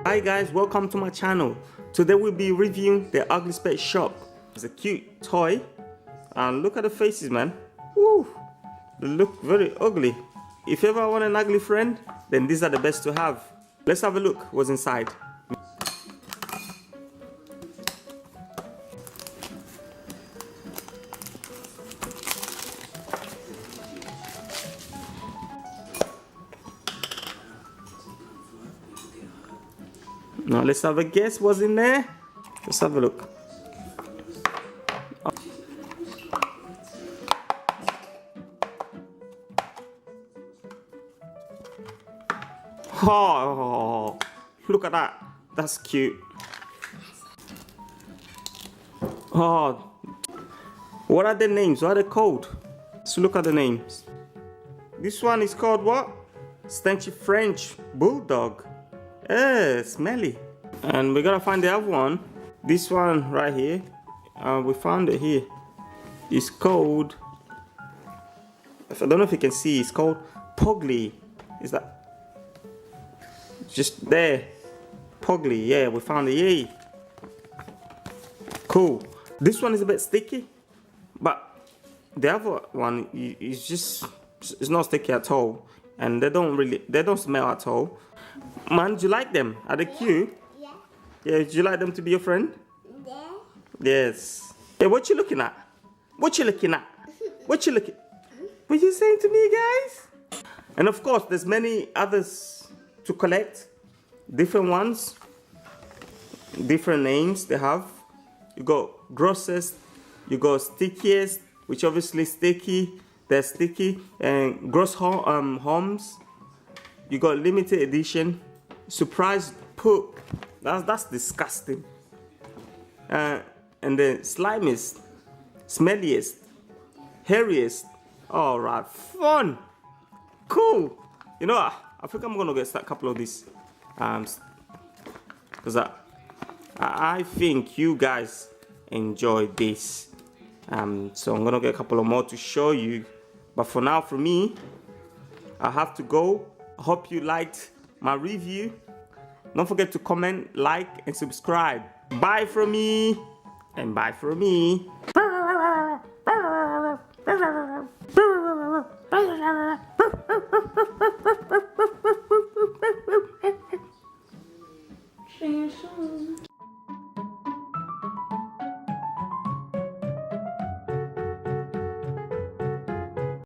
Hi guys, welcome to my channel. Today we'll be reviewing the Ugglys pet shop. It's a cute toy and look at the faces, man. Woo, they look very ugly. If you ever want an ugly friend, then these are the best to have. Let's have a look what's inside. Now let's have a guess what's in there. Let's have a look. Oh, look at that. That's cute. Oh, what are the names? What are they called? Let's look at the names. This one is called what? Stenchy French Bulldog. Smelly. And we're gonna find the other one. This one right here. We found it here. It's called, I don't know if you can see, it's called Pugly. Is that just there? Pugly, yeah, we found it. Yay. Cool. This one is a bit sticky, but the other one is just, it's not sticky at all, and they don't smell at all. Man, do you like them? Are they cute? Yeah. Yeah, do you like them to be your friend? Yeah. Yes. Hey, what you looking at? What you looking at? What you looking? What you saying to me, guys? And of course, there's many others to collect. Different ones. Different names they have. You got grossest, you got stickiest, which obviously sticky. They're sticky. And gross homes. You got limited edition, surprise poop. That's disgusting. And then slimiest, smelliest, hairiest. All right, fun, cool. You know, I think I'm gonna get a couple of these, because I think you guys enjoy this. So I'm gonna get a couple of more to show you. But for now, for me, I have to go. I hope you liked my review. Don't forget to comment, like, and subscribe. Bye from me, and bye from me.